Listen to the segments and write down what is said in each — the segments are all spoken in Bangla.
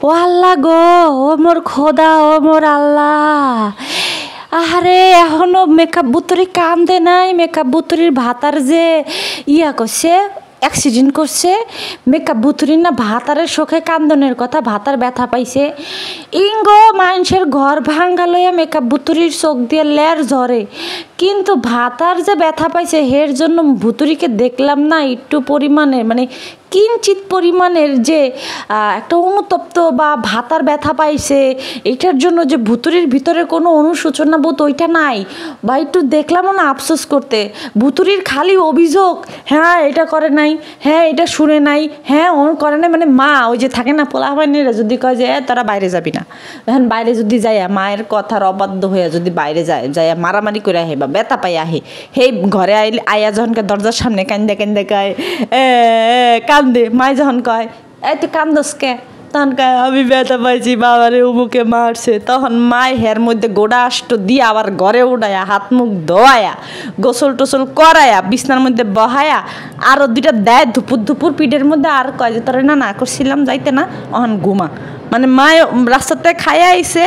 ও আল্লাহ গো, ও মোর খোদা, ও মোর আল্লাহ। আহারে এখনো মেকআপ বুতুরি কান্দে নাই। মেকআপ বুতুরির ভাতার যে করছে, অ্যাক্সিডেন্ট করছে। মেকআপ বুতুরির না ভাতারের শোকে কান্দনের কথা, ভাতার ব্যথা পাইছে। ইঙ্গো মানুষের ঘর ভাঙ্গা লইয়া মেকআপ বুতুরির চোখ দিয়ে লের ঝরে, কিন্তু ভাতার যে ব্যথা পাইছে হের জন্য ভুতুরিকে দেখলাম না একটু পরিমাণের, মানে কিঞ্চিত পরিমাণের যে একটা অনুতপ্ত বা ভাতার ব্যথা পাইছে, এইটার জন্য যে ভুতুরির ভিতরে কোনো অনুশোচনা বোধ ওইটা নাই, বা একটু দেখলামও না আফসোস করতে। ভুতুরির খালি অভিযোগ, হ্যাঁ এটা করে নাই, হ্যাঁ এটা শুনে নাই, হ্যাঁ ও করে নাই। মানে মা ওই যে থাকে না পোলাপাইনেরা যদি কয় যে তোরা বাইরে যাবি না, এখন বাইরে যদি যায় মায়ের কথার অবাধ্য হইয়া যদি বাইরে যায় মারামারি করে আহে বা ব্যথা পাই আহে, সেই ঘরে আইয়া যখনকে দরজার সামনে কান্দে কান্দে কয় কান্দে, মায় যখন কয় এই তুই কান্দস কে, তখন কয় আমি ব্যথা পাইছি, বাবারে উমুকে মারছে। তখন মায় হের মধ্যে গোড়া আষ্ট দিয়ে আবার ঘরে উঠায়া হাত মুখ ধোয়ায়া গোসল টোসল করায়া বিছনার মধ্যে বহায়া আরও দুইটা দেয় ধুপুর ধুপুর পিঠের মধ্যে, আর কয় যে তোরে না করছিলাম যাইতে না, অহন ঘুমা। মানে মায় রাস্তাতে খাইয়া আইছে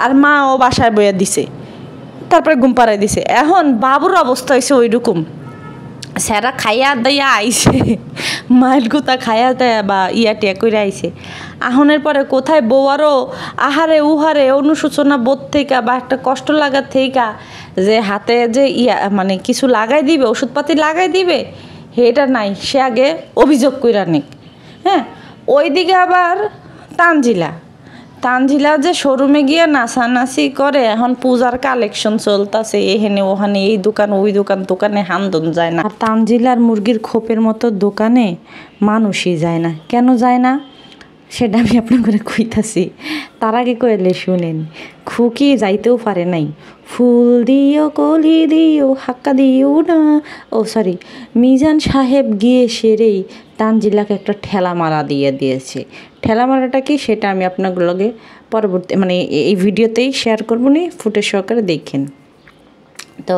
আর মা ও বাসায় বইয়া দিছে, তারপরে ঘুম পাড়াই দিছে। এখন বাবুর অবস্থা হয়েছে ওই রকম, স্যারা খাইয়া দিয়া আইছে, মাইল গুতা খাইয়া দেয়া বা টিয়া করে আইছে। আহনের পরে কোথায় বউয়ারও আহারে উহারে অনুশোচনা বোধ থেকে বা একটা কষ্ট লাগার থেকে যে হাতে যে মানে কিছু লাগাই দিবে, ওষুধপাতি লাগাই দিবে, এটা নাই। সে আগে অভিযোগ কইরা নিক। হ্যাঁ, ওইদিকে আবার তানজিলা যে শোরুমে গিয়ে নাচানাচি করে, এখন পূজার কালেকশন চলতেছে, এখানে ওখানে এই দোকান ওই দোকান, দোকানে হান্দন যায় না। আর তানজিলার মুরগির খোপের মতো দোকানে মানুষই যায় না। কেন যায় না সেটা আমি আপনাকে কইতাছি, তার আগে কইলে শুনেন। খুকি যাইতেও পারে নাই, ফুল দিও কলি দিও হাক্কা দিও না, ও সরি, মিজান সাহেব গিয়ে সেরেই তানজিলাকে একটা ঠেলা মারা দিয়েছে। ঠেলা মারাটা কি সেটা আমি আপনাগুলোকে পরবর্তী মানে এই ভিডিওতেই শেয়ার করবো, নি ফুটেজ সহকারে দেখেন। তো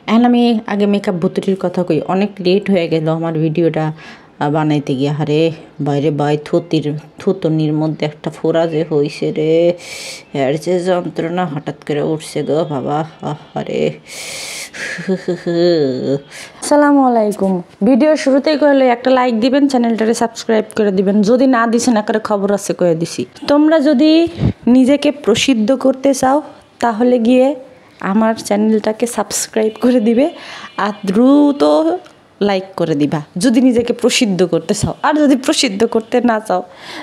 এখন আমি আগে মেকআপ ভুতুরির কথা কই। অনেক লেট হয়ে গেল আমার ভিডিওটা বানাইতে গিয়ে। হারে বাইরে থুতনির মধ্যে একটা ফোড়া যে হয়েছে রে, এর যে যন্ত্রণা হঠাৎ করে উঠছে গো বাবা। আরে আসসালামু আলাইকুম। ভিডিও শুরুতেই কইলে একটা লাইক দিবেন, চ্যানেলটারে সাবস্ক্রাইব করে দিবেন, যদি না দিছেন একটা খবর আছে কয়ে দিছি। তোমরা যদি নিজেকে প্রসিদ্ধ করতে চাও তাহলে গিয়ে আমার চ্যানেলটাকে সাবস্ক্রাইব করে দিবে আর দ্রুত লাইক করে দিবা যদি নিজেকে প্রসিদ্ধ করতে চাও। আর যদি প্রসিদ্ধ করতে না চাও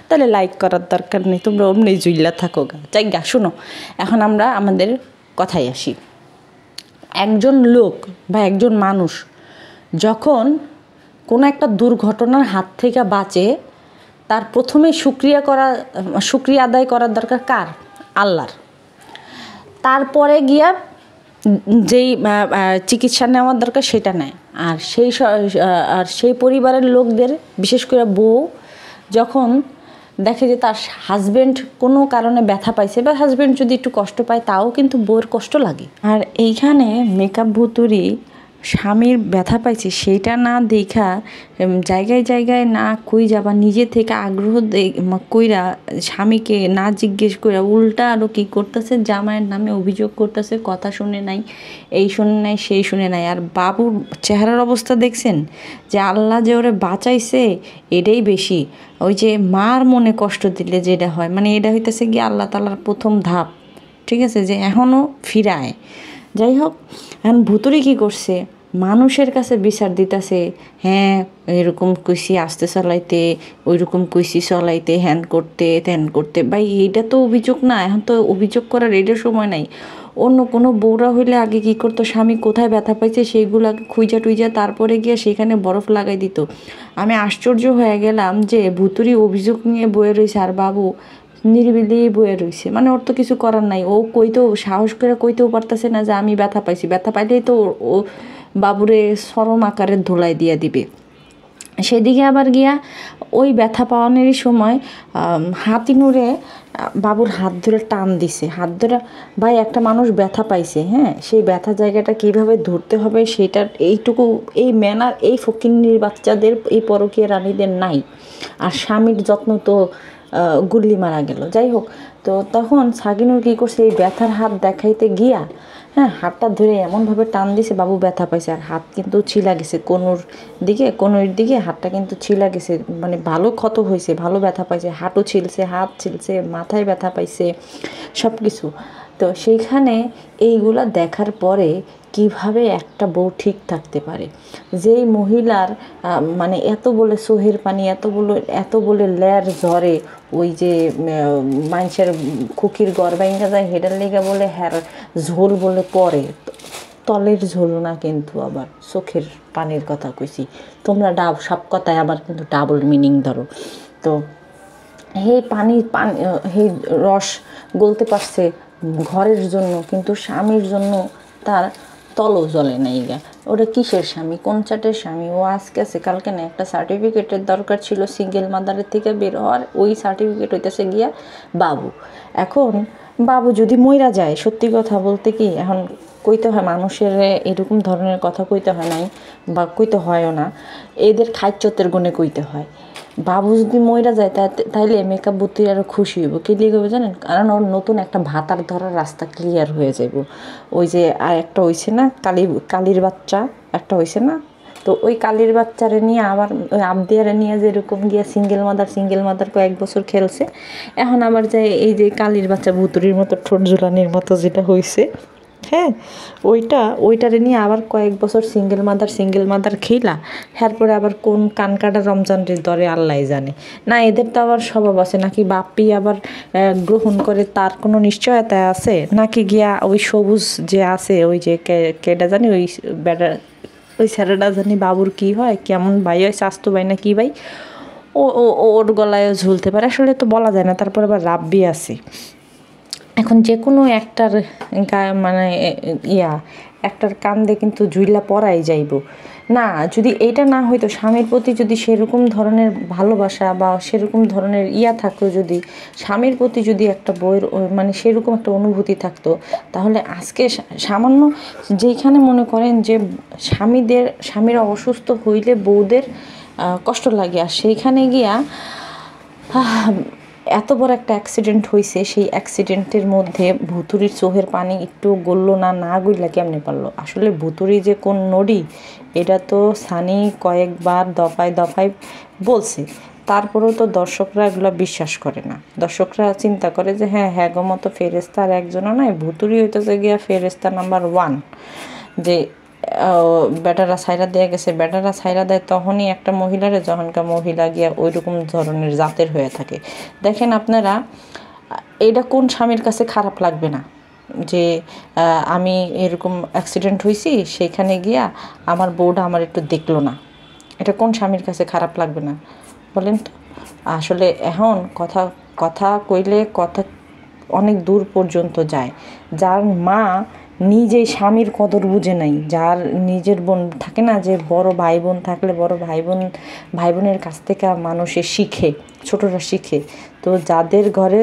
তাহলে লাইক করার দরকার নেই, তোমরা অমনি জুইলা থাকো গা। যাইগা শুনো, এখন আমরা আমাদের কথায় আসি। একজন লোক বা একজন মানুষ যখন কোনো একটা দুর্ঘটনার হাত থেকে বাঁচে, তার প্রথমে শুকরিয়া আদায় করার দরকার কার? আল্লাহর। তারপরে গিয়া যেই চিকিৎসা নেওয়ার দরকার সেটা নেয়। আর সেই পরিবারের লোকদের, বিশেষ করে বউ যখন দেখে যে তার হাজব্যান্ড কোনো কারণে ব্যথা পাইছে বা হাজব্যান্ড যদি একটু কষ্ট পায়, তাও কিন্তু বউয়ের কষ্ট লাগে। আর এইখানে মেকআপ ভুতুরি স্বামীর ব্যথা পাইছে সেইটা না দেখা জায়গায় জায়গায় না কই যাবা, নিজে থেকে আগ্রহ কইরা স্বামীকে না জিজ্ঞেস কইরা উল্টা আরও কী করতেছে, জামাইয়ের নামে অভিযোগ করতেছে, কথা শুনে নাই, এই শুনে নাই, সেই শুনে নাই। আর বাবুর চেহারার অবস্থা দেখছেন, যে আল্লাহ যে ওরে বাঁচাইছে এটাই বেশি। ওই যে মার মনে কষ্ট দিলে যেটা হয়, মানে এটা হইতেছে কি আল্লাহ তাআলার প্রথম ধাপ, ঠিক আছে, যে এখনও ফিরায়। যাই হোক, এখন ভুতুরি কী করছে, মানুষের কাছে বিচার দিতেছে, হ্যাঁ এরকম কইসি আস্তে চালাইতে, ওই রকম কইসি চলাইতে, হ্যান করতে ত্যান করতে। ভাই এইটা তো অভিযোগ না, এখন তো অভিযোগ করার এটার সময় নাই। অন্য কোনো বউরা হইলে আগে কী করতো, স্বামী কোথায় ব্যথা পাইছে সেইগুলো আগে খুঁজা টুইজা তারপরে গিয়ে সেখানে বরফ লাগাই দিত। আমি আশ্চর্য হয়ে গেলাম যে ভুতুরি অভিযোগ নিয়ে বয়ে রয়েছে আর বাবু নিরিবিলি বয়ে রয়েছে। মানে ওর তো কিছু করার নাই, ও কইতেও সাহস করে কইতেও পারতেছে না যে আমি ব্যথা পাইছি। ব্যথা পাইলেই তো ও বাবুরে চরম আকারের ধোলাই দিয়ে দিবে। সেদিকে আবার গিয়া ওই ব্যথা পাওয়ানোরই সময় হাতিনুরে বাবুর হাত ধরে টান দিছে। হাত ধরে, ভাই একটা মানুষ ব্যথা পাইছে, হ্যাঁ, সেই ব্যথা জায়গাটা কীভাবে ধরতে হবে সেটার এইটুকু এই ম্যানার এই ফকিন্নির বাচ্চাদের, এই পরকীয়া রানীদের নাই। আর স্বামীর যত্ন তো গুল্লি মারা গেল। যাই হোক, তো তখন সাগিনুর কী করছে, এই ব্যথার হাত দেখাইতে গিয়া হ্যাঁ হাতটা ধরে এমনভাবে টান দিছে, বাবু ব্যথা পাইছে। আর হাত কিন্তু ছিলা গেছে কনুইর দিকে হাতটা কিন্তু ছিলা গেছে, মানে ভালো ক্ষত হয়েছে, ভালো ব্যথা পাইছে, হাঁটু ছিলছে, হাত ছিলছে, মাথায় ব্যথা পাইছে, সব কিছু। তো সেইখানে এইগুলা দেখার পরে কিভাবে একটা বউ ঠিক থাকতে পারে? যেই মহিলার মানে এত বলে চোহের পানি, এত বলে লের জ্বরে, ওই যে মানুষের খুকির গড় ভাঙ্গা যায়, হেডার লেগে বলে হ্যার ঝোল বলে পরে, তলের ঝোল না কিন্তু, আবার চোখের পানির কথা কইছি। তোমরা সব কথায় আবার কিন্তু ডাবল মিনিং ধরো। তো সেই রস গলতে পারছে ঘরের জন্য, কিন্তু স্বামীর জন্য তার তলও জ্বলে নাই গা। ওটা কিসের স্বামী, কোন চাটের স্বামী? ও আজকে আছে কালকে না। একটা সার্টিফিকেটের দরকার ছিল সিঙ্গেল মাদারের থেকে বের হওয়ার, ওই সার্টিফিকেট হইতেছে গিয়া বাবু। এখন বাবু যদি মইরা যায়, সত্যি কথা বলতে কি এখন কইতে হয় মানুষের এরকম ধরনের কথা কইতে হয় নাই, বা কইতে হয়ও না, এদের খাইচ্যতের গুণে কইতে হয়। বাবু যদি মইরা যায় তাইলে মেকআপ বুদ্ধি আরও খুশি হইব। কি লিখে হবে জানেন? কারণ ওর নতুন একটা ভাতার ধরার রাস্তা ক্লিয়ার হয়ে যাব। ওই যে আর একটা হইছে না, কালির বাচ্চা একটা হইছে না, তো ওই কালির বাচ্চারে নিয়ে আবার ওই আবদিয়ারে নিয়ে যেরকম গিয়া সিঙ্গেল মাদার কয়েক বছর খেলছে, এখন আবার যায় এই যে কালির বাচ্চা ভুতুরির মতো ঠোঁট ঝুলানির মতো যেটা হয়েছে, হ্যাঁ ওইটারে নিয়ে আবার কয়েক বছর সিঙ্গেল মাদার খেলা, এরপরে আবার কোন কানকাটা রমজানের দরে আল্লাহ জানে। না এদের তো আবার স্বভাব আছে, নাকি বাপ্পি আবার গ্রহণ করে তার কোনো নিশ্চয়তা আছে, নাকি গিয়া ওই সবুজ যে আছে ওই যে কেডা জানি ওই স্যারেরা জানি বাবুর কি হয়, কেমন ভাই হয়, স্বাস্থ্য ভাই না কি ভাই, ওর গলায়ও ঝুলতে পারে, আসলে তো বলা যায় না। তারপর আবার রাব্বি আছে। এখন যে কোনো একটার মানে একটার কান্দে কিন্তু ঝুইলা পড়াই যাইব না। যদি এটা না হইতো, স্বামীর প্রতি যদি সেরকম ধরনের ভালোবাসা বা সেরকম ধরনের থাকতো, যদি স্বামীর প্রতি যদি একটা বইয়ের মানে সেরকম একটা অনুভূতি থাকতো, তাহলে আজকে সামান্য যেইখানে মনে করেন যে স্বামীরা অসুস্থ হইলে বউদের কষ্ট লাগে, আর সেইখানে গিয়া এত বড় একটা অ্যাক্সিডেন্ট হয়েছে, সেই অ্যাক্সিডেন্টের মধ্যে ভুতুরির চোখের পানি একটু গললো না গইলা কেমনে পারলো? আসলে ভুতুরি যে কোন নড়ি, এটা তো সানি কয়েকবার দফায় বলছে, তারপরেও তো দর্শকরা এগুলো বিশ্বাস করে না। দর্শকরা চিন্তা করে যে হ্যাঁ গো মতো ফেরেস্তা আর একজনও নয়, ভুতুরি হইতেছে গিয়া ফেরেস্তা নাম্বার 1, যে বেটারা ছাইরা দিয়ে গেছে। বেটারা ছাইরা দেয় তখনই একটা মহিলারে, যখনকার মহিলা গিয়া ওই রকম ধরনের জাতের হয়ে থাকে। দেখেন আপনারা, এটা কোন স্বামীর কাছে খারাপ লাগবে না যে আমি এরকম অ্যাক্সিডেন্ট হয়েছি, সেখানে গিয়া আমার বউটা আমার একটু দেখলো না? এটা কোন স্বামীর কাছে খারাপ লাগবে না বলেন তো? আসলে এখন কথা কইলে কথা অনেক দূর পর্যন্ত যায়। যার মা নিজেই স্বামীর কদর বুঝে নাই, যার নিজের বোন থাকে না, যে বড় ভাই বোন থাকলে বড় ভাই বোনের কাছ থেকে মানুষে শিখে, ছোটরা শিখে। তো যাদের ঘরে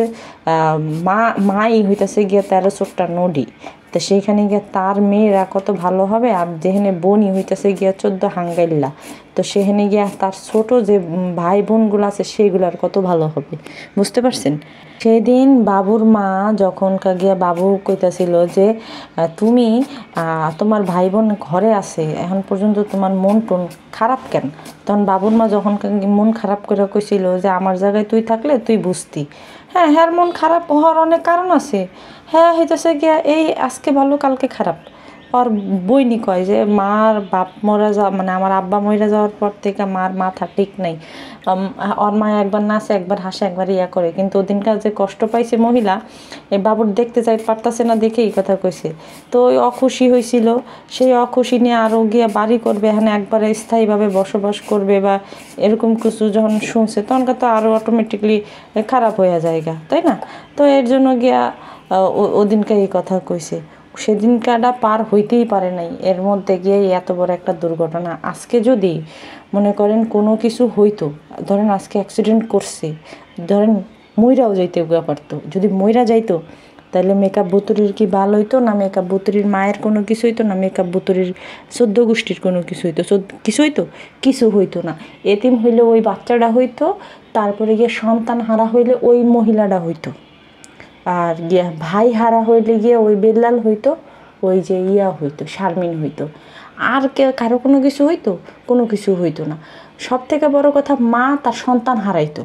মাই হইতেছে গিয়া 13 চোটটা নডি, তো সেইখানে গিয়ে তার মেয়েরা কত ভালো হবে, আর যেখানে বোনই হইতেছে গিয়া 14 হাঙ্গাইল্লা, তো সেখানে গিয়া তার ছোট যে ভাই বোনগুলো আছে সেইগুলার কত ভালো হবে, বুঝতে পারছেন? সেদিন বাবুর মা যখন গিয়া বাবু কইতাছিল যে তুমি তোমার ভাই বোন ঘরে আছে, এখন পর্যন্ত তোমার মন টন খারাপ কেন? তখন বাবুর মা যখন মন খারাপ করে কইছিল যে আমার জায়গায় তুই থাকলে তুই বুঝতি। হ্যাঁ মন খারাপ হওয়ার অনেক কারণ আছে। হইতেছে গিয়া এই আজকে ভালো কালকে খারাপ। ওর বইনি কয় যে মার বাপ মরা যাওয়া, মানে আমার আব্বা মরে যাওয়ার পর থেকে মার মাথা ঠিক নাই। ওর মা একবার নাচে, একবার হাসে, একবার করে, কিন্তু ওদিনকার যে কষ্ট পাইছে মহিলা, এই বাবুর দেখতে যাই পারতাছে না দেখে এই কথা কইছে। তো ওই অখুশি হয়েছিল, সেই অখুশি নিয়ে আরও গিয়া বাড়ি করবে, এখানে একবারে স্থায়ীভাবে বসবাস করবে বা এরকম কিছু যখন শুনছে, তখনকার তো আরও অটোমেটিকলি খারাপ হয়ে যায়গা, তাই না? তো এর জন্য গিয়া ওদিনকে এই কথা কইছে। সেদিনকাটা পার হইতেই পারে নাই, এর মধ্যে গিয়ে এত বড় একটা দুর্ঘটনা। আজকে যদি মনে করেন কোনো কিছু হইতো, ধরেন আজকে অ্যাক্সিডেন্ট করছে, ধরেন মইরাও যাইতে পারতো, যদি মইরা যাইতো তাহলে মেকআপ বুতুরির কি ভালো হইতো না? মেকআপ বুতুরির মায়ের কোনো কিছু হইতো না? মেকআপ বুতুরির 14 গোষ্ঠীর কোনো কিছু হইতো? কিছু হইতো না। এতিম হইলে ওই বাচ্চাটা হইতো, তারপরে গিয়ে সন্তান হারা হইলে ওই মহিলাটা হইতো, আর গিয়া ভাই হারা হইলে গিয়ে ওই বেল্লাল হইতো, ওই যে হইতো শারমিন হইতো। আর কারো কোনো কিছু হইতো? কোনো কিছু হইতো না। সব থেকে বড় কথা, মা তার সন্তান হারাইতো।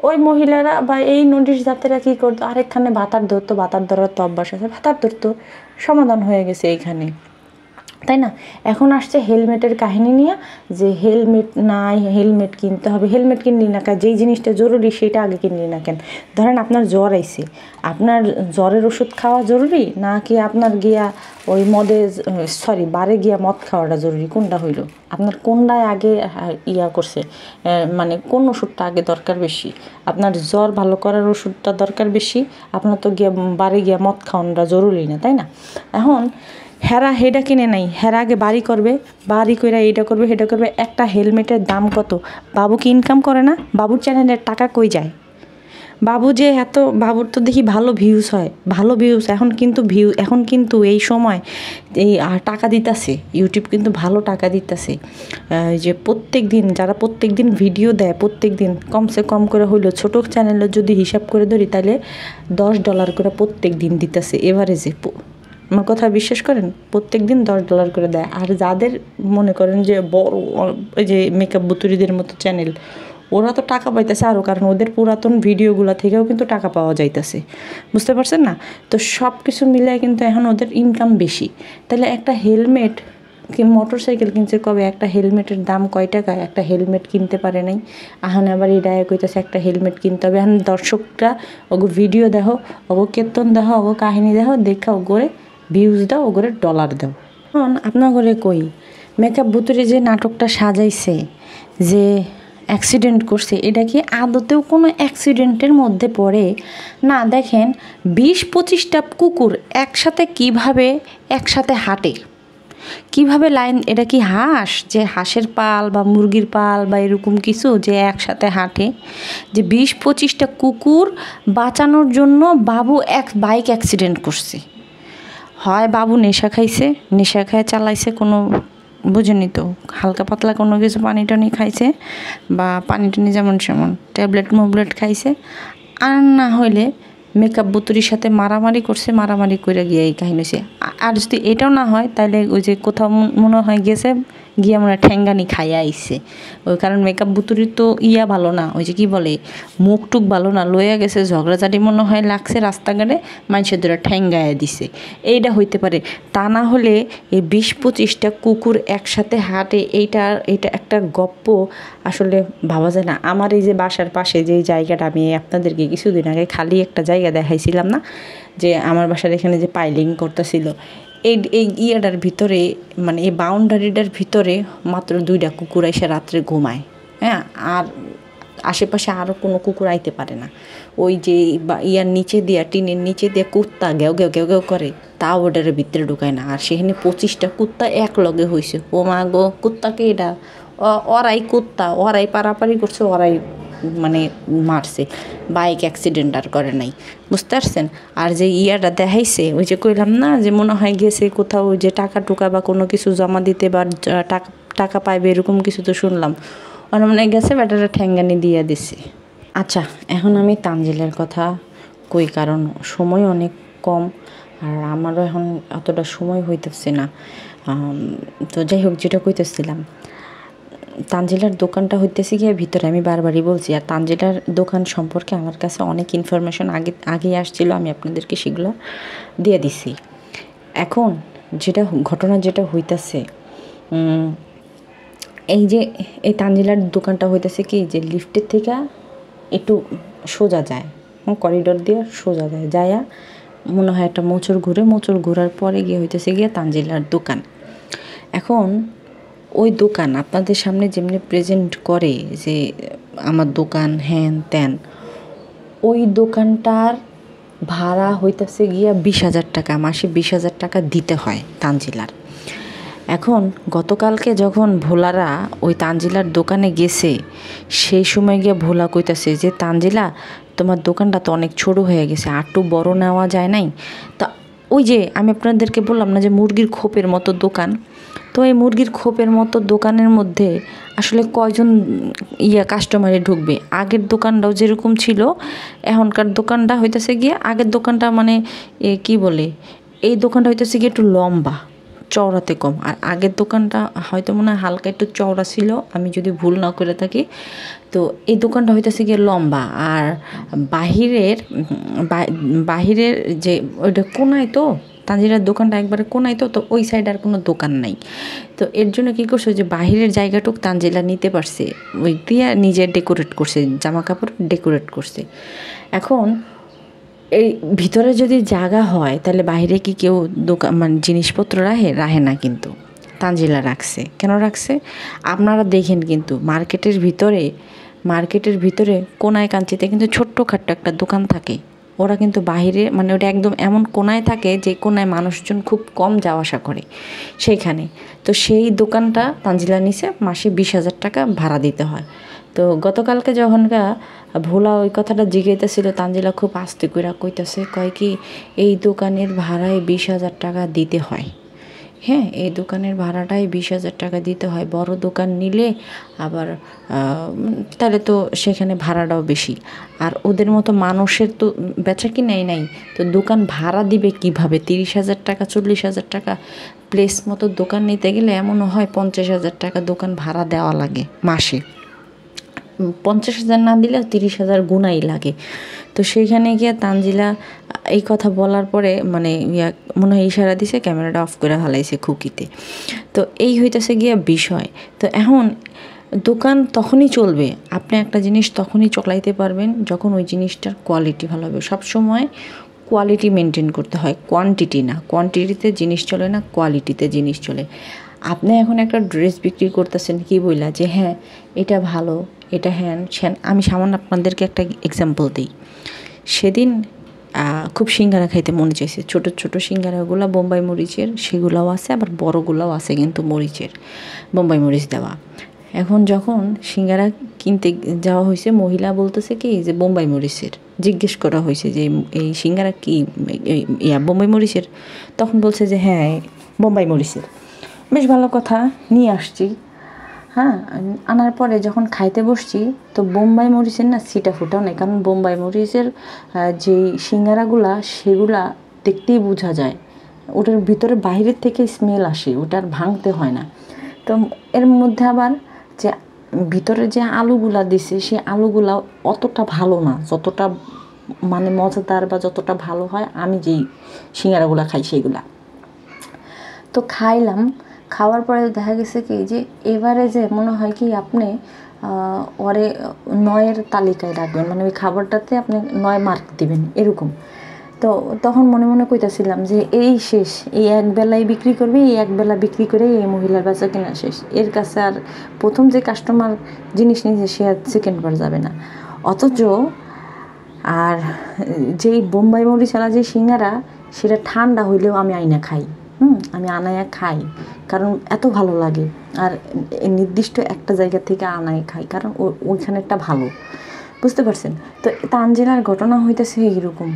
ওই মহিলারা বা এই নোটিশ জাতেরা কী করতো, আরেকখানে ভাতার ধরতো, ভাতার ধরার তো অভ্যাস আছে, ভাতার ধরতো, সমাধান হয়ে গেছে এইখানে, তাই না? এখন আসছে হেলমেটের কাহিনী নিয়ে, যে হেলমেট নাই, হেলমেট কিনতে হবে। হেলমেট কিনলি না কেন? যেই জিনিসটা জরুরি সেটা আগে কিনলি না কেন? ধরেন আপনার জ্বর আইছে, আপনার জ্বরের ওষুধ খাওয়া জরুরি, না কি আপনার গিয়া ওই বারে গিয়া মদ খাওয়াটা জরুরি? কোনটা হইল? আপনার কোনটায় আগে করছে, মানে কোন ওষুধটা আগে দরকার বেশি? আপনার জ্বর ভালো করার ওষুধটা দরকার বেশি, আপনার তো গিয়া বারে গিয়া মদ খাওয়ানোটা জরুরি না, তাই না? এখন হেরা হেডা কিনে নাই, হেরা আগে বাড়ি করবে, বাড়ি করে এইটা করবে সেটা করবে। একটা হেলমেটের দাম কত? বাবু কি ইনকাম করে না? বাবুর চ্যানেলের টাকা কই যায়? বাবু যে বাবুর তো দেখি ভালো ভিউজ হয়, ভালো ভিউজ। এখন কিন্তু এই সময় এই টাকা দিতেছে, ইউটিউব কিন্তু ভালো টাকা দিতেছে। যে যারা প্রত্যেক দিন ভিডিও দেয়, প্রত্যেক দিন কমসে কম করে হইলো, ছোটো চ্যানেলের যদি হিসাব করে ধরি তাহলে $10 করে প্রত্যেক দিন দিতেছে এভারেজে। আমার কথা বিশ্বাস করেন? প্রত্যেক দিন $10 করে দেয়। আর যাদের মনে করেন যে বড় ওই যে মেকআপ বুতুরিদের মতো চ্যানেল, ওরা তো টাকা পাইতেছে আরও, কারণ ওদের পুরাতন ভিডিওগুলো থেকেও কিন্তু টাকা পাওয়া যাইতেছে। বুঝতে পারছেন না? তো সব কিছু মিলিয়ে কিন্তু এখন ওদের ইনকাম বেশি। তাহলে একটা হেলমেট মোটর সাইকেল কিনছে কবে? একটা হেলমেটের দাম কয় টাকা? একটা হেলমেট কিনতে পারে নাই। এখন আবার এই ডায়ে কইতেছে একটা হেলমেট কিনতে হবে। এখন দর্শকরা ওগো ভিডিও দেখো, ওগো কীর্তন দেখো, ওগো কাহিনী দেখো, দেখা ওগরে ভিউজ দাও, ওগরে ডলার দাও। এখন আপনার ঘরে কই মেকআপ বুতুরে যে নাটকটা সাজাইছে, যে অ্যাক্সিডেন্ট করছে, এটা কি আদতেও কোনো অ্যাক্সিডেন্টের মধ্যে পড়ে? না। দেখেন 20-25টা কুকুর একসাথে হাঁটে, কিভাবে লাইন? এটা কি হাঁস, যে হাঁসের পাল বা মুরগির পাল বা এরকম কিছু যে একসাথে হাঁটে? যে 20-25টা কুকুর বাঁচানোর জন্য বাবু বাইক অ্যাক্সিডেন্ট করছে। হয় বাবু নেশা খায় চালাইছে, কোনো বুঝেনি তো, হালকা পাতলা কোনো কিছু পানি টানি খাইছে, বা পানি টানি যেমন সেমন ট্যাবলেট খাইছে, আর না হইলে মেকআপ বুতুরির সাথে মারামারি করছে, মারামারি করে গিয়ে এই কাহিনী হয়েছে। আর যদি এটাও না হয় তাহলে ওই যে কোথাও মনে হয় গেছে গিয়ে মনে হয় ঠ্যাঙ্গানি খাইয়া আইছে। ওই কারণ মেকআপ বুতুরির তো ভালো না, ওই যে কি বলে মুখটুক ভালো না, লইয়া গেছে ঝগড়াঝাটি মনে হয় লাগছে রাস্তাঘাটে, মানুষের ধরে ঠ্যাঙ্গাইয়া দিছে, এইটা হইতে পারে। তা না হলে এই 20-25টা কুকুর একসাথে হাঁটে, এইটা একটা গপ্প আসলে ভাবা যায় না। আমার এই যে বাসার পাশে যে জায়গাটা, আমি আপনাদেরকে কিছুদিন আগে খালি একটা জায়গা দেখাইছিলাম না, যে আমার বাসার এখানে যে পাইলিং করতেছিল, এই ভিতরে, মানে এই বাউন্ডারিটার ভিতরে মাত্র 2টা কুকুর এসে রাত্রে ঘুমায়। হ্যাঁ, আর আশেপাশে আরও কোনো কুকুর আইতে পারে না। ওই যে নিচে দিয়া, টিনের নিচে দিয়ে কুত্তা ঘেউ ঘেউ ঘেউ ঘেউ করে, তাও ওটার ভিতরে ঢুকায় না। আর সেখানে 25টা কুত্তা এক লগে হয়েছে। ও মা গো, কুত্তাকে এটা ওরাই পারাপারি করছে, ওরাই মানে মারছে, বাইক অ্যাক্সিডেন্ট আর করে নাই। বুঝতে পারছেন? আর যে দেখাইছে, ওই যে কইলাম না যে মনে হয় গেছে কোথাও যে টাকা টুকা বা কোনো কিছু জমা দিতে, বা টাকা পাইবে এরকম কিছু তো শুনলাম। ওরা মনে গেছে ব্যাটারা ঠ্যাঙ্গানি দিয়ে দিছে। আচ্ছা, এখন আমি তানজিলের কথা কই, কারণ সময় অনেক কম, আর আমারও এখন অতটা সময় হইতেছে না। তো যাই হোক, যেটা কইতেছিলাম, তানজিলার দোকানটা হইতেছে গিয়ে ভিতরে, আমি বারবারই বলছি। আর তানজিলার দোকান সম্পর্কে আমার কাছে অনেক ইনফরমেশন আগেই আসছিল, আমি আপনাদেরকে সেগুলো দিয়ে দিছি। এখন ঘটনা যেটা হইতেছে, এই তানজিলার দোকানটা হইতেছে কি, যে লিফটের থেকে একটু সোজা যায়, করিডোর দিয়ে সোজা যায় মনে হয় একটা মোচড় ঘোরার পরে গিয়ে হইতেছে গিয়ে তানজিলার দোকান। এখন ওই দোকান আপনাদের সামনে যেমনি প্রেজেন্ট করে যে আমার দোকান হ্যান ত্যান, ওই দোকানটার ভাড়া হইতেছে গিয়া 20,000 টাকা, মাসে 20,000 টাকা দিতে হয় তানজিলার। এখন গতকালকে যখন ভোলারা ওই তানজিলার দোকানে গেছে, সেই সময় গিয়ে ভোলা কইতাছে যে তানজিলা, তোমার দোকানটা তো অনেক ছোট হয়ে গেছে, আরটু বড় নেওয়া যায় নাই? তা ওই যে আমি আপনাদেরকে বললাম না যে মুরগির খোপের মতো দোকান, তো তো এই মুরগির খোপের মতো দোকানের মধ্যে আসলে কয়জন কাস্টমারে ঢুকবে? আগের দোকানটাও যেরকম ছিল, এখনকার দোকানটা হইতেছে গিয়ে, আগের দোকানটা মানে কি বলে, এই দোকানটা হইতেছে গিয়ে একটু লম্বা, চওড়াতে কম। আর আগের দোকানটা হয়তো মনে হয় হালকা একটু চওড়া ছিল, আমি যদি ভুল না করে থাকি। তো এই দোকানটা হইতেছে গিয়ে লম্বা। আর বাহিরের যে ওইটা কোনায়, তো তানজিলার দোকানটা একবারে কোনায়, তো ওই সাইডে আর কোনো দোকান নাই। তো এর জন্য কী করছে, যে বাহিরের জায়গাটুক তানজিলা নিতে পারছে, ওই দিয়ে নিজে ডেকোরেট করছে, জামা কাপড় ডেকোরেট করছে। এখন এই ভিতরে যদি জায়গা হয় তাহলে বাইরে কি কেউ দোকান মানে জিনিসপত্র রাখে না, কিন্তু তানজিলা রাখছে। কেন রাখছে আপনারা দেখেন, কিন্তু মার্কেটের ভিতরে কোনায় কাঞ্চিতে কিন্তু ছোট্টখাট্ট একটা দোকান থাকে। ওরা কিন্তু বাহিরে মানে ওটা একদম এমন কোনায় থাকে যে কোনায় মানুষজন খুব কম যাওয়া আসা করে সেইখানে। তো সেই দোকানটা তানজিলা নিচে মাসে 20,000 টাকা ভাড়া দিতে হয়। তো গতকালকে যখন ভোলা ওই কথাটা জিজ্ঞাসা তানজিলা খুব আস্তে করে কইতেছে, কয় কি এই দোকানের ভাড়ায় 20,000 টাকা দিতে হয়। হ্যাঁ, এই দোকানের ভাড়াটাই 20,000 টাকা দিতে হয়। বড় দোকান নিলে আবার তাহলে তো সেখানে ভাড়াটাও বেশি। আর ওদের মতো মানুষের তো বেচা কি নাই, তো দোকান ভাড়া দিবে কিভাবে? 30,000 টাকা 40,000 টাকা প্লেস মতো দোকান নিতে গেলে এমনও হয় 50,000 টাকা দোকান ভাড়া দেওয়া লাগে মাসে। 50,000 না দিলেও 30,000 গুণাই লাগে। তো সেইখানে গিয়ে তানজিলা এই কথা বলার পরে মানে মনে হয় ইশারা দিছে, ক্যামেরাটা অফ করে হালাইছে খুকিতে। তো এই হইতেছে গিয়ে বিষয়। তো এখন দোকান তখনই চলবে, আপনি একটা জিনিস তখনই চলাইতে পারবেন যখন ওই জিনিসটার কোয়ালিটি ভালো হবে। সবসময় কোয়ালিটি মেনটেন করতে হয়, কোয়ান্টিটি না। কোয়ান্টিটিতে জিনিস চলে না, কোয়ালিটিতে জিনিস চলে। আপনি এখন একটা ড্রেস বিক্রি করতেছেন কি বইলা যে হ্যাঁ এটা ভালো, এটা হ্যান স্যান। আমি সামান্য আপনাদেরকে একটা এক্সাম্পল দিই। সেদিন খুব সিঙ্গারা খাইতে মনে চাইছে, ছোটো ছোটো সিঙ্গারাগুলো বোম্বাই মরিচের, সেগুলোও আছে, আবার বড়গুলোও আছে কিন্তু মরিচের, বোম্বাই মরিচ দেওয়া। এখন যখন সিঙ্গারা কিনতে যাওয়া হয়েছে, মহিলা বলতেছে কি যে বোম্বাই মরিচের। জিজ্ঞেস করা হয়েছে যে এই সিঙ্গারা কি বোম্বাই মরিচের? তখন বলছে যে হ্যাঁ বোম্বাই মরিচের। বেশ ভালো কথা, নিয়ে আসছি। হ্যাঁ, আনার পরে যখন খাইতে বসছি তো বোম্বাই মরিচের না ছিটা ফুটাও নেই, কারণ বোম্বাই মরিচের যেই সিঙ্গারাগুলা সেগুলা দেখতেই বোঝা যায়, ওটার ভিতরে বাইরের থেকে স্মেল আসে, ওটার ভাঙতে হয় না। তো এর মধ্যে আবার যে ভিতরে যে আলুগুলা দিছে সেই আলুগুলা অতটা ভালো না, যতটা মানে মজাদার বা যতটা ভালো হয় আমি যেই সিঙ্গারাগুলা খাই সেইগুলা। তো খাওয়ার পরে দেখা গেছে কি যে এবারে যে মনে হয় কি আপনি ওরে 9-এর তালিকায় রাখবেন, মানে ওই খাবারটাতে আপনি 9 মার্ক দিবেন এরকম। তো তখন মনে মনে কইতাছিলাম যে এই শেষ, এই এক বেলায় বিক্রি করবে, এই এক বেলা বিক্রি করে এই মহিলার বেচা কেনা শেষ। এর কাছে আর প্রথম যে কাস্টমার জিনিস নিয়েছে সে আর সেকেন্ডবার যাবে না। অথচ আর যেই বোম্বাই মরিচালা যে সিঙ্গারা সেটা ঠান্ডা হইলেও আমি আইনা খাই, আমি আনায়া খাই, কারণ এত ভালো লাগে। আর নির্দিষ্ট একটা জায়গা থেকে আনায় খাই, কারণ ওইখানেরটা ভালো, বুঝতে পারছেন? তো তানজিলার ঘটনা হইতেছে এইরকম,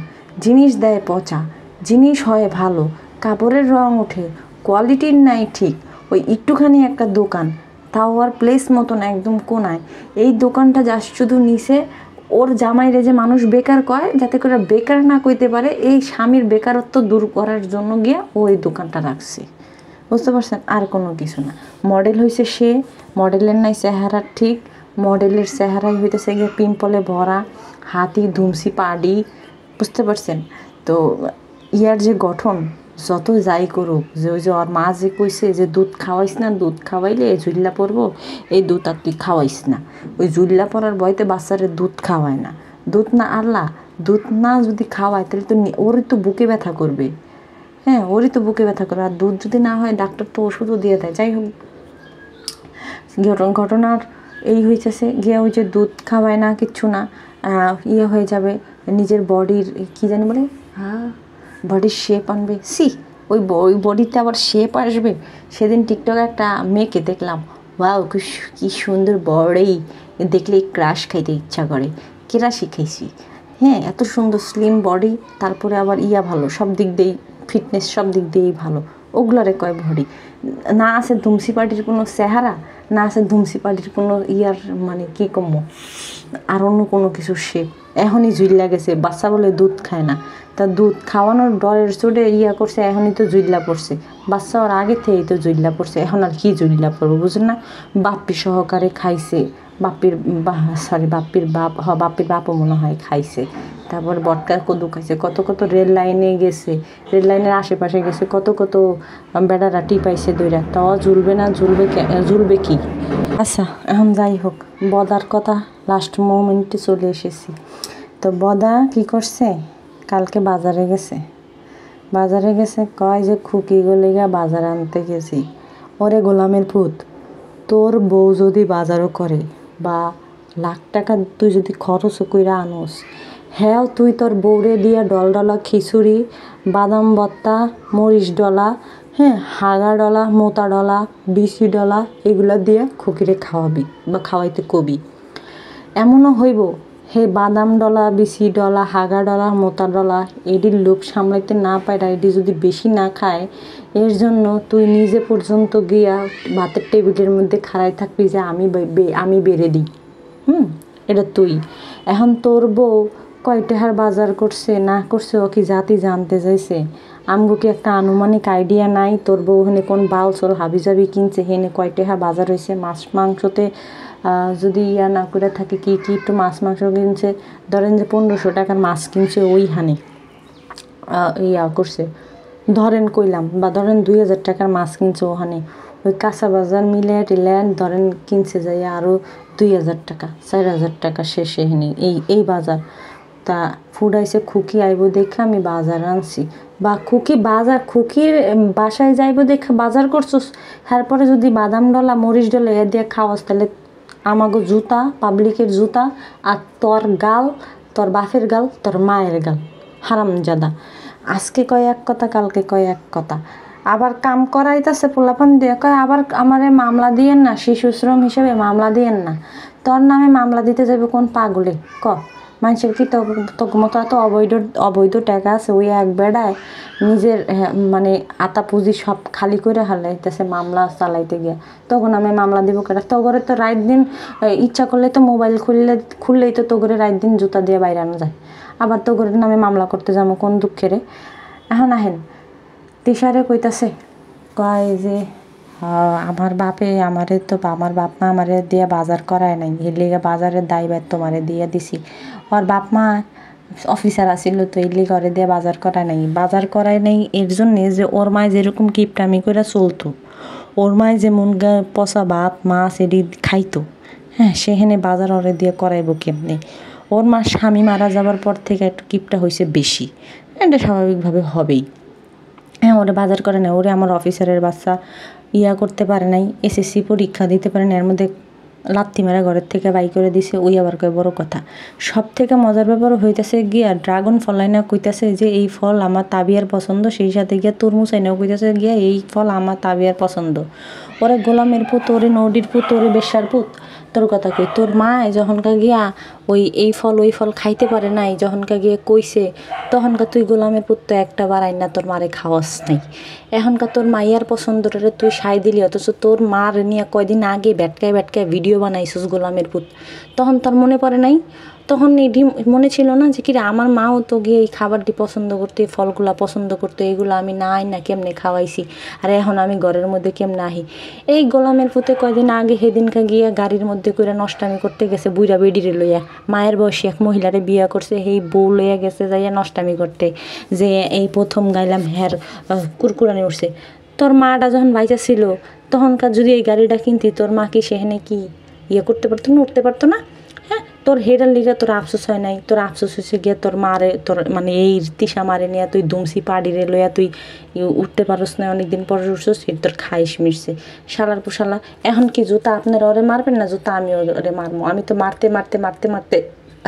জিনিস দেয় পচা, জিনিস হয় ভালো, কাপড়ের রং ওঠে, কোয়ালিটির নাই ঠিক, ওই একটুখানি একটা দোকান, তাও আর প্লেস মতন একদম কোনায়। এই দোকানটা যা শুধু নিচে ওর জামাইরে যে মানুষ বেকার কয়, যাতে করে বেকার না কইতে পারে, এই স্বামীর বেকারত্ব দূর করার জন্য গিয়ে ও এই দোকানটা রাখছে, বুঝতে পারছেন? আর কোনো কিছু না। মডেল হয়েছে সে, মডেলের নাই চেহারা ঠিক, মডেলের চেহারাই হইতেছে গিয়ে পিম্পলে ভরা, হাতি ধুমসি পাডি, বুঝতে পারছেন? তো ইয়ার যে গঠন যত যাই করুক, যে ওই যে ওর মা যে কইছে যে দুধ খাওয়াইস না, দুধ খাওয়াইলে জুল্লা পড়বো, এই দুধ আর তুই খাওয়াইস না। ওই জুল্লা পড়ার ভয়তে বাচ্চারে দুধ খাওয়ায় না। দুধ না আল্লাহ, দুধ না যদি খাওয়ায় তাহলে তো ওরই তো বুকে ব্যথা করবে। হ্যাঁ, ওরই তো বুকে ব্যথা করবে। আর দুধ যদি না হয় ডাক্তার তো ওষুধও দিয়ে দেয়। যাই হোক, ঘটনার এই হয়েছে গিয়ে ওই যে দুধ খাওয়ায় না, কিচ্ছু না, ইয়ে হয়ে যাবে, নিজের বডির কী জানি বলে, বডির শেপ আনবে। ওই বডিতে আবার শেপ আসবে। সেদিন টিকটকে একটা মেয়েকে দেখলাম, ওয়াও কি সুন্দর বডি, দেখলে ক্রাশ খাইতে ইচ্ছা করে। কেরা শিখাইছি? হ্যাঁ, এত সুন্দর স্লিম বডি, তারপরে আবার ভালো, সব দিক দিয়েই ফিটনেস, সব দিক দিয়েই ভালো, ওগুলারে কয় ভরি। না আছে ধুমসি পার্টির কোনো চেহারা, না আছে ধুমসি পার্টির কোনো ইয়ার মানে কী কম আর অন্য কোনো কিছু শেপ। এখনই জুইল্লা গেছে, বাচ্চা বলে দুধ খায় না, তা দুধ খাওয়ানোর ডরের চোটে ইয়া করছে, এখনই তো জুইল্লা পড়ছে। বাচ্চা ওর আগে থেকেই তো জুইল্লা পড়ছে, এখন আর কি জুইল্লা পড়বো বুঝেন না। বাপ্পি সহকারে খাইছে, বাপ্পির বাপও মনে হয় খাইছে। তারপর বটকা কদু খাইছে, কত কত রেল লাইনে গেছে, রেল লাইনের আশেপাশে গেছে, কত কত বেড়ারা টিপাইছে দইরা, তাও ঝুলবে না, ঝুলবে কি। আচ্ছা এখন যাই হোক, বদার কথা লাস্ট মোমেন্টে চলে এসেছি। তো বদা কি করছে, কালকে বাজারে গেছে কয় যে খুকি গলিগা বাজার আনতে গেছি। ওরে গোলামের পুত, তোর বউ যদি বাজারও করে বা লাখ টাকা তুই যদি খরচও কইরা আনোস, হ্যাঁ তুই তোর বউরে দিয়া ডলা খিচুড়ি, বাদাম ভর্তা, মরিচ ডলা, হ্যাঁ হাগা ডলা, মোতা ডলা, বিসি ডলা এগুলা দিয়া খুকিরে খাওয়াবি বা খাওয়াইতে কবি। এমনও হইব হে বাদাম ডলা, বিসি ডলা, হাগা ডলা, মোতা ডলা এটির লোভ সামলাইতে না পায়রা, এটি যদি বেশি না খায়, এর জন্য তুই নিজে পর্যন্ত গিয়া ভাতের টেবিলের মধ্যে খাড়াই থাকবি যে আমি বেড়ে দিই। এটা তুই। এখন তোর বউ কয় টাকার বাজার করছে না করছে ও কি জাতি জানতে চাইছে? আমগো কি একটা আনুমানিক আইডিয়া নাই তোর বউ হেনে কোন বাউচল হাবিজাবি কিনছে, হেনে কয় টাকা বাজার হয়েছে? মাছ মাংসতে যদি ইয়া না করে থাকে কি একটু মাছ মাংস কিনছে, ধরেন যে 1500 টাকার মাছ কিনছে, ওই হানে ইয়া করছে ধরেন কইলাম, বা ধরেন 2000 টাকার মাছ কিনছে, ওখানে ওই কাঁচা বাজার মিলে টিলে ধরেন কিনছে যাই আরও 2000 টাকা 4000 টাকা শেষে হেনে এই বাজার। তা ফুডাইছে খুকি আইব দেখে আমি বাজার আনছি, বা খুকির বাসায় যাইব দেখে বাজার করছোস। তারপরে যদি বাদাম ডলা, মরিচ ডলা এ দিয়ে খাওয়াস, তাহলে আমাগো জুতা, পাবলিকের জুতা, আর তোর গাল, তোর বাপের গাল, তোর মায়ের গাল, হারামজাদা। আজকে কয় এক কথা, কালকে কয় এক কথা, আবার কাম করাইতেছে পোলাপান দিয়ে, কয় আবার আমারে মামলা দিয়েন না, শিশু শ্রম হিসেবে মামলা দিয়েন না। তোর নামে মামলা দিতে যাবে কোন পাগলে? মানুষের কি তোর মতো এত অবৈধ টাকা আছে? ওই এক বেড়ায় নিজের মানে আতা পুঁজি সব খালি করে হালাইতেছে মামলা চালাইতে গিয়া। তখন আমি মামলা দিব কেটা? তগরে তো রাত দিন ইচ্ছা করলে তো মোবাইল খুললেই তো তগরে রাত দিন জুতা দিয়ে বাইরে আনা যায়। আবার তগরে নামে মামলা করতে যাবো কোন দুঃখেরে? এখন আহেন তিশারে কইতাছে, কয় যে আমার বাপ মা আমারে দিয়ে বাজার করায় নাই, এর লিগে বাজারের দায়ভার তোমারে দিয়ে দিছি। ওর বাপ মা অফিসার আসিল, তো এর লিগে ওরে দিয়ে বাজার করায় নাই এর জন্যে যে ওর মায় যেরকম কিপটামি করে চলতো, ওর মায় যেমন পচা ভাত মাছ এটি খাইতো, হ্যাঁ সেখানে বাজার ওরে দিয়ে করাইব কেমনি? ওর মা স্বামী মারা যাবার পর থেকে একটু কিপটা হয়েছে বেশি, এটা স্বাভাবিকভাবে হবেই। হ্যাঁ ওরে বাজার করে না, ওরে আমার অফিসারের বাচ্চা ইয়া করতে পারে নাই, এসএসসি পরীক্ষা দিতে পারে না, এর মধ্যে লাত্তি মারা ঘরের থেকে বাই করে দিছে। ওই আবার কয় বড় কথা। সব থেকে মজার ব্যাপার হইতেছে গিয়া ড্রাগন ফল আইনা কইতাছে যে এই ফল আমার তাবিয়ার পছন্দ, সেই সাথে গিয়া তরমুজ আইনাও কইতাছে গিয়া এই ফল আমার তাবিয়ার পছন্দ। ওরে গোলামের পুত, ওরে নৌডির পুত, ওরে বেশ্যার পুত, তোর কথা কই তোর মা যখনকার গিয়া এই ফল ওই ফল খাইতে পারে নাই, যখনকার গিয়ে কইছে, তখনকার তুই গোলামের পুত তো একটা বার আইনা তোর মারে খাওয়াস নাই। এখনকার তোর মাইয়ার পছন্দটারে তুই সাই দিলি, অথচ তোর মার নিয়ে কয়দিন আগে ব্যাটকায় ভিডিও বানাইছিস গোলামের পুত, তখন তোর মনে পড়ে নাই? তখন এটি মনে ছিল না যে কিরে আমার মাও তো গিয়ে এই খাবারটি পছন্দ করতো, এই ফলগুলা পছন্দ করতো, এইগুলো আমি না কেমনে খাওয়াইছি, আর এখন আমি ঘরের মধ্যে কেমনে আহি? এই গোলামের পুতে কয়দিন আগে সেদিনকা গিয়া গাড়ির মধ্যে করে নষ্টামি করতে গেছে, বুইরা বেডিরে লইয়া, মায়ের বয়সী এক মহিলারে বিয়া করছে, সেই বউ লইয়া গেছে যাইয়া নষ্টামি করতে, যে এই প্রথম গাইলাম হ্যার কুরকুরানি উঠছে। তোর মাটা যখন বাইচা ছিল তখনকার যদি এই গাড়িটা কিনতি, তোর মা কি সেখানে কি ইয়ে করতে পারতো না, উঠতে পারতো না? হ্যাঁ তোর হেডার লিগা তোর আফসোস হয় নাই? তোর আফসোস হয়েছে গিয়া তোর মারে, তোর মানে এই তিসা মারে নিয়ে তুই দুমসি পাড়িরে লইয়া তুই উঠতে পারস না, অনেকদিন পরে উঠছস, তোর খাইশ মিশছে শালার পোশালা। এখন কি জুতা আপনারা ওরে মারবেন না, জুতা আমি ওরে মারবো? আমি তো মারতে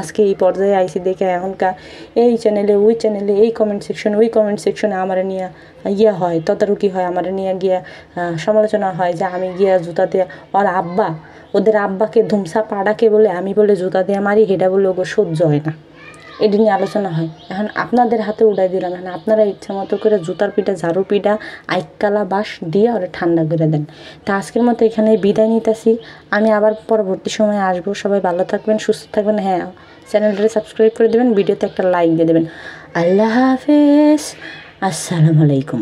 আজকে এই পর্যায়ে আইসি দেখে এখনকার এই চ্যানেলে ওই চ্যানেলে, এই কমেন্ট সেকশনে আমার নিয়ে ইয়া হয়, তদারকি হয়, আমার নিয়ে গিয়া সমালোচনা হয় যে আমি গিয়া জুতা দিয়ে ওদের আব্বাকে ধুমসা পাড়াকে বলে আমি বলে জুতা দিয়ে মারি, হেডা বলে ওগো সহ্য হয় না। এটি নিয়ে আলোচনা হয়। এখন আপনাদের হাতে উড়াই দিলাম, এখন আপনারা ইচ্ছা মতো করে জুতার পিঠা, ঝাড়ু পিঠা, আইকালা বাঁশ দিয়ে ওরা ঠান্ডা করে দেন। তা আজকের মতো এখানে বিদায় নিতেছি। আমি আবার পরবর্তী সময়ে আসবো। সবাই ভালো থাকবেন, সুস্থ থাকবেন। হ্যাঁ, চ্যানেলটাকে সাবস্ক্রাইব করে দেবেন, ভিডিওতে একটা লাইক দিয়ে দেবেন। আল্লাহ হাফেজ, আসসালামু আলাইকুম।